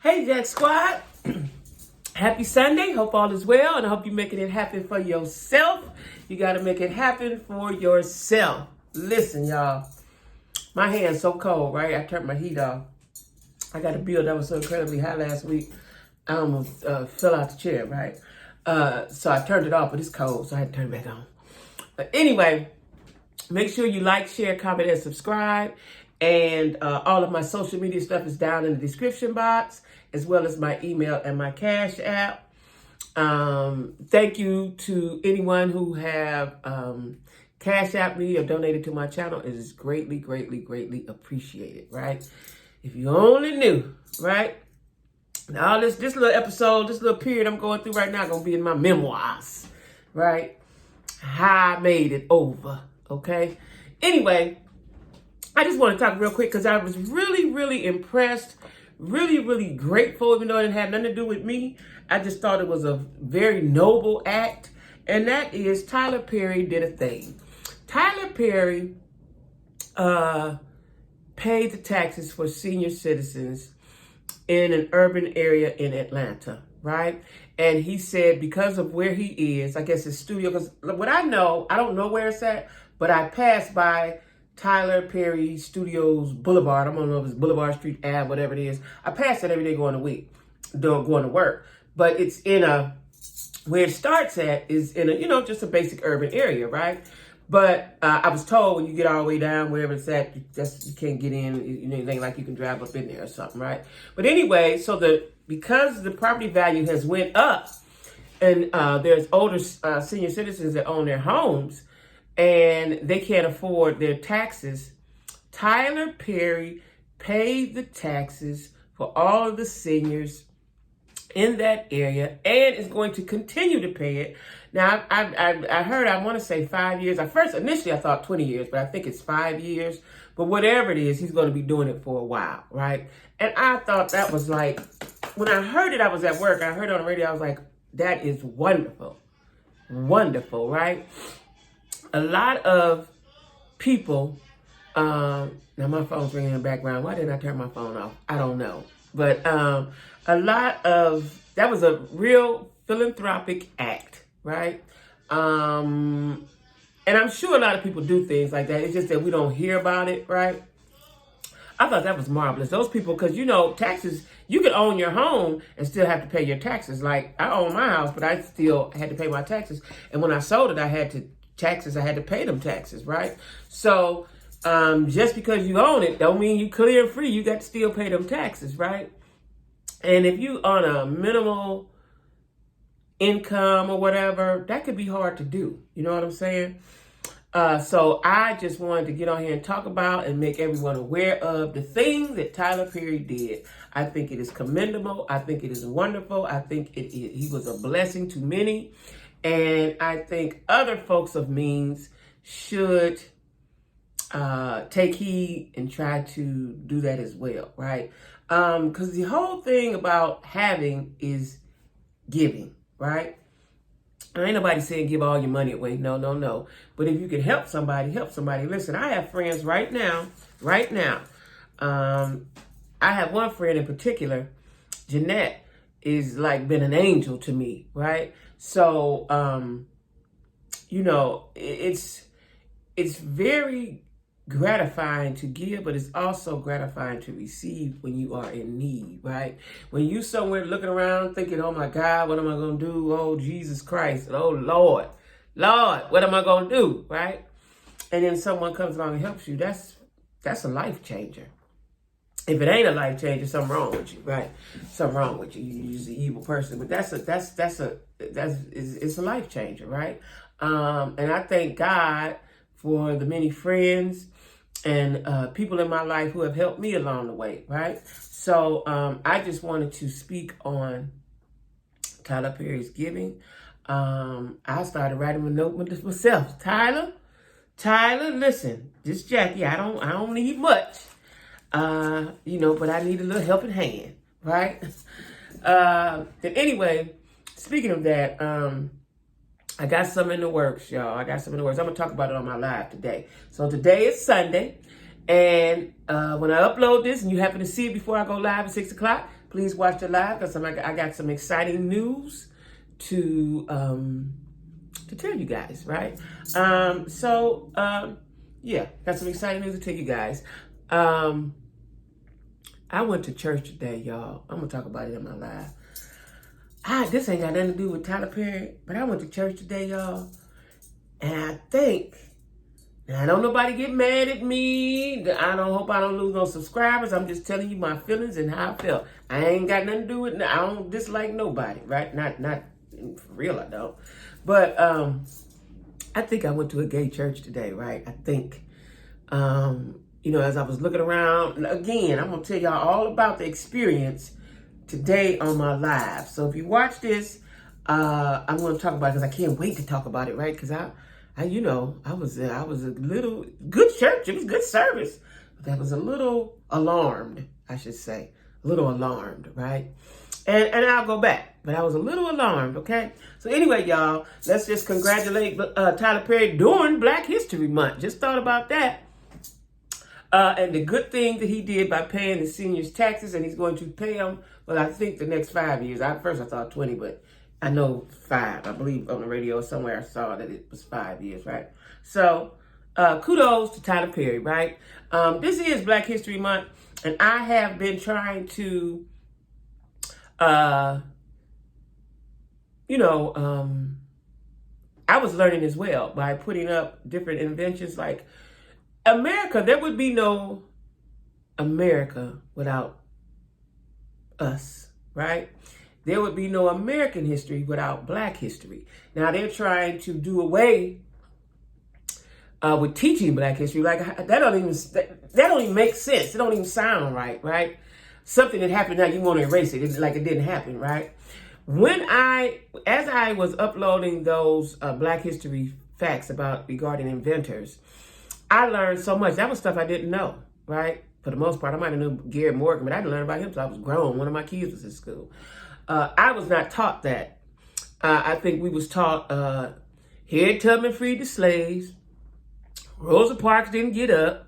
Hey, Jack Squad. Happy Sunday. Hope all is well, and I hope you're making it happen for yourself. You got to make it happen for yourself. Listen, y'all. My hand's so cold, right? I turned my heat off. I got a bill that was so incredibly high last week. I almost fell out the chair, right? So I turned it off, but it's cold, so I had to turn it back on. But anyway, make sure you like, share, comment, and subscribe. And all of my social media stuff is down in the description box, as well as my email and my Cash App. Thank you to anyone who have Cash App me or donated to my channel. It is greatly, greatly, greatly appreciated, right? If you only knew, right? Now this little episode, this little period I'm going through right now, going to be in my memoirs, right? How I made it over, okay? Anyway, I just want to talk real quick because I was really, really impressed, really, really grateful, even though it didn't have nothing to do with me. I just thought it was a very noble act, and that is Tyler Perry did a thing. Tyler Perry paid the taxes for senior citizens in an urban area in Atlanta, right? And he said because of where he is, I guess his studio, because what I know, I don't know where it's at, but I passed by Tyler Perry Studios Boulevard. I don't know if it's Boulevard Street Ave, whatever it is. I pass it every day going to work. But it's in where it starts at is in a, just a basic urban area, right? But I was told when you get all the way down, wherever it's at, you can't get in, anything like you can drive up in there or something, right? But anyway, so because the property value has went up and there's older senior citizens that own their homes, and they can't afford their taxes, Tyler Perry paid the taxes for all of the seniors in that area and is going to continue to pay it. Now, I heard, I want to say 5 years. Initially I thought 20 years, but I think it's 5 years. But whatever it is, he's going to be doing it for a while, right? And I thought that was like, when I heard it, I was at work. I heard it on the radio. I was like, that is wonderful. Wonderful, right? A lot of people, now my phone's ringing in the background. Why didn't I turn my phone off? I don't know. But that was a real philanthropic act, right? And I'm sure a lot of people do things like that. It's just that we don't hear about it, right? I thought that was marvelous. Those people, because, taxes, you could own your home and still have to pay your taxes. Like, I own my house, but I still had to pay my taxes. And when I sold it, I had to pay them taxes, right? So just because you own it don't mean you clear and free. You got to still pay them taxes, right? And if you on a minimal income or whatever, that could be hard to do. You know what I'm saying? So I just wanted to get on here and talk about and make everyone aware of the thing that Tyler Perry did. I think it is commendable. I think it is wonderful. I think he was a blessing to many. And I think other folks of means should take heed and try to do that as well, right? Because the whole thing about having is giving, right? Ain't nobody saying give all your money away. No. But if you can help somebody, help somebody. Listen, I have friends right now. I have one friend in particular, Jeanette, is like been an angel to me, right? So, it's very gratifying to give, but it's also gratifying to receive when you are in need, right? When you somewhere looking around thinking, oh my God, what am I going to do? Oh, Jesus Christ. Oh, Lord, what am I going to do, right? And then someone comes along and helps you. That's a life changer. If it ain't a life changer, something wrong with you, right? Something wrong with you. You're just an evil person. But it's a life changer, right? And I thank God for the many friends and people in my life who have helped me along the way, right? So I just wanted to speak on Tyler Perry's giving. I started writing a note with myself. Tyler, listen, just Jackie, I don't need much. But I need a little helping hand, right? Anyway, speaking of that, I got some in the works, y'all. I'm going to talk about it on my live today. So today is Sunday, and when I upload this and you happen to see it before I go live at 6 o'clock, please watch the live because I got some exciting news to tell you guys, right? Yeah, got some exciting news to tell you guys. I went to church today, y'all. I'm gonna talk about it in my live. This ain't got nothing to do with Tyler Perry, but I went to church today, y'all. And I think, now I don't nobody get mad at me. I don't hope I don't lose no subscribers. I'm just telling you my feelings and how I felt. I ain't got nothing to do with it. I don't dislike nobody, right? Not for real, I don't. But I think I went to a gay church today, right? I think, as I was looking around, again, I'm going to tell y'all all about the experience today on my live. So if you watch this, I'm going to talk about it because I can't wait to talk about it, right? Because I was a little good church. It was good service, but I was a little alarmed, I should say, a little alarmed, right? And I'll go back, but I was a little alarmed. Okay. So anyway, y'all, let's just congratulate Tyler Perry during Black History Month. Just thought about that. And the good thing that he did by paying the seniors taxes, and he's going to pay them, well, I think the next 5 years. At first I thought 20, but I know 5. I believe on the radio somewhere I saw that it was 5 years, right? So kudos to Tyler Perry, right? This is Black History Month, and I have been trying to, I was learning as well by putting up different inventions like America. There would be no America without us, right? There would be no American history without Black history. Now they're trying to do away with teaching Black history. Like that don't even make sense. It don't even sound right, right? Something that happened now, you want to erase it. It's like it didn't happen, right? As I was uploading those Black history facts regarding inventors, I learned so much. That was stuff I didn't know, right? For the most part, I might have known Gary Morgan, but I didn't learn about him until I was grown. One of my kids was in school. I was not taught that. I think we was taught Harriet Tubman freed the slaves, Rosa Parks didn't get up,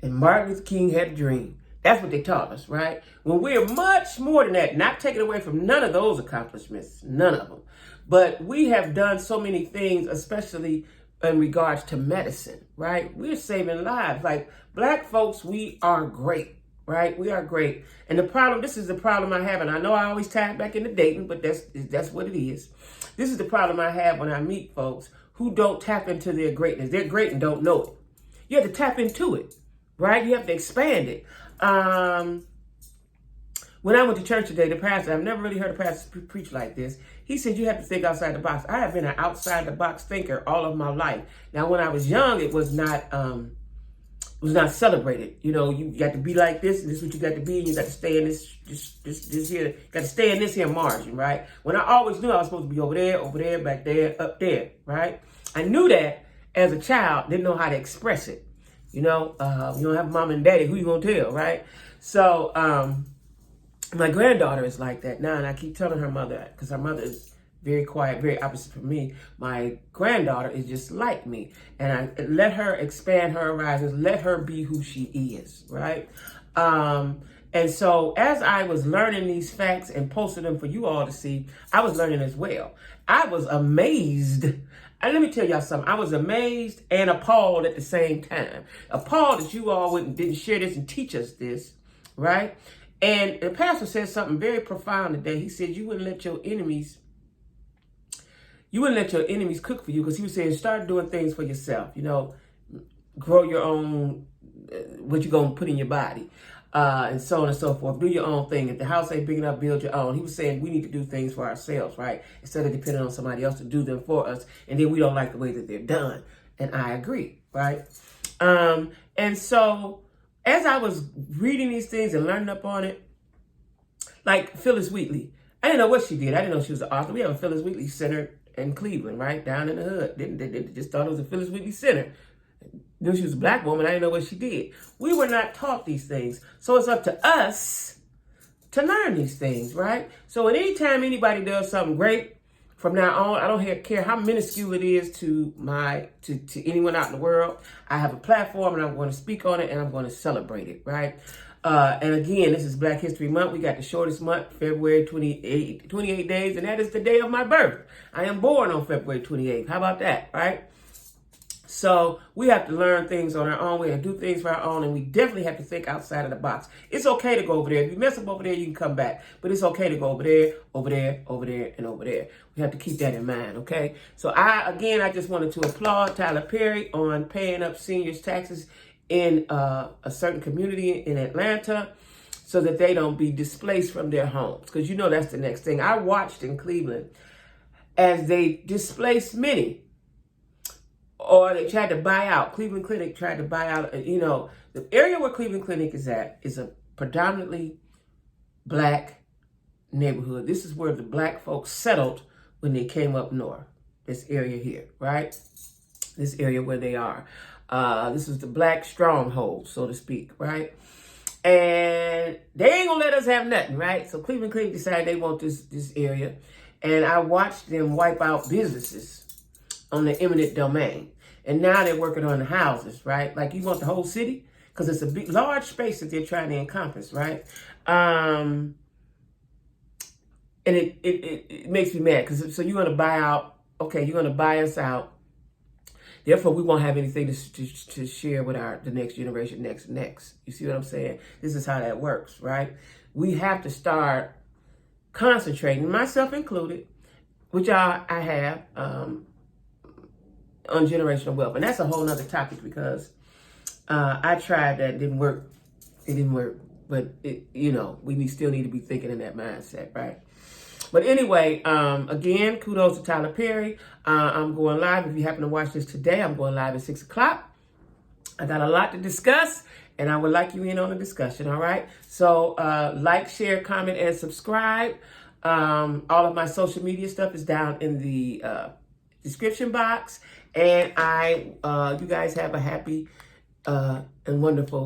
and Martin Luther King had a dream. That's what they taught us, right? When we're much more than that, not taking away from none of those accomplishments, none of them. But we have done so many things, especially in regards to medicine, right? We're saving lives. Like Black folks, we are great, right? We are great. And this is the problem I have, and I know I always tie it back into dating, but that's what it is. This is the problem I have when I meet folks who don't tap into their greatness. They're great and don't know it. You have to tap into it, right? You have to expand it. When I went to church today, the pastor, I've never really heard a pastor preach like this. He said, you have to think outside the box. I have been an outside the box thinker all of my life. Now, when I was young, it was not celebrated. You got to be like this, and this is what you got to be, and you got to stay in this here, got to stay in this here margin, right? When I always knew I was supposed to be over there, back there, up there, right? I knew that as a child, didn't know how to express it. You don't have mom and daddy, who you gonna tell, right? So, my granddaughter is like that now, and I keep telling her mother, because her mother is very quiet, very opposite from me. My granddaughter is just like me, and I let her expand her horizons, let her be who she is, right? And so as I was learning these facts and posting them for you all to see, I was learning as well. I was amazed. And let me tell y'all something. I was amazed and appalled at the same time. Appalled that you all didn't share this and teach us this, right? And the pastor said something very profound today. He said, you wouldn't let your enemies cook for you, because he was saying, start doing things for yourself. Grow your own, what you're going to put in your body, and so on and so forth. Do your own thing. If the house ain't big enough, build your own. He was saying we need to do things for ourselves, right? Instead of depending on somebody else to do them for us. And then we don't like the way that they're done. And I agree, right? And so as I was reading these things and learning up on it, like Phyllis Wheatley, I didn't know what she did. I didn't know she was an author. We have a Phyllis Wheatley Center in Cleveland, right? Down in the hood. They just thought it was a Phyllis Wheatley Center. Knew she was a Black woman. I didn't know what she did. We were not taught these things. So it's up to us to learn these things, right? So anytime anybody does something great, from now on, I don't care how minuscule it is to anyone out in the world. I have a platform and I'm going to speak on it and I'm going to celebrate it, right? And again, this is Black History Month. We got the shortest month, February 28 days, and that is the day of my birth. I am born on February 28th. How about that, right? So we have to learn things on our own. We have to do things for our own, and we definitely have to think outside of the box. It's okay to go over there. If you mess up over there, you can come back. But it's okay to go over there, over there, over there, and over there. We have to keep that in mind, okay? So I just wanted to applaud Tyler Perry on paying up seniors' taxes in a certain community in Atlanta so that they don't be displaced from their homes. Because you know that's the next thing. I watched in Cleveland as they displaced many. Or they tried to buy out. Cleveland Clinic tried to buy out, the area where Cleveland Clinic is at is a predominantly Black neighborhood. This is where the Black folks settled when they came up north. This area here, right? This area where they are. This is the Black stronghold, so to speak, right? And they ain't gonna let us have nothing, right? So Cleveland Clinic decided they want this area. And I watched them wipe out businesses on the eminent domain. And now they're working on the houses, right? Like, you want the whole city? Because it's a big, large space that they're trying to encompass, right? And it makes me mad. Because so you're going to buy out, okay, you're going to buy us out. Therefore, we won't have anything to share with the next generation, next. You see what I'm saying? This is how that works, right? We have to start concentrating, myself included, which I have, on generational wealth. And that's a whole nother topic because I tried that. It didn't work. But, we still need to be thinking in that mindset, right? But anyway, again, kudos to Tyler Perry. I'm going live. If you happen to watch this today, I'm going live at 6 o'clock. I got a lot to discuss, and I would like you in on the discussion, all right? So like, share, comment, and subscribe. All of my social media stuff is down in the description box. And you guys have a happy and wonderful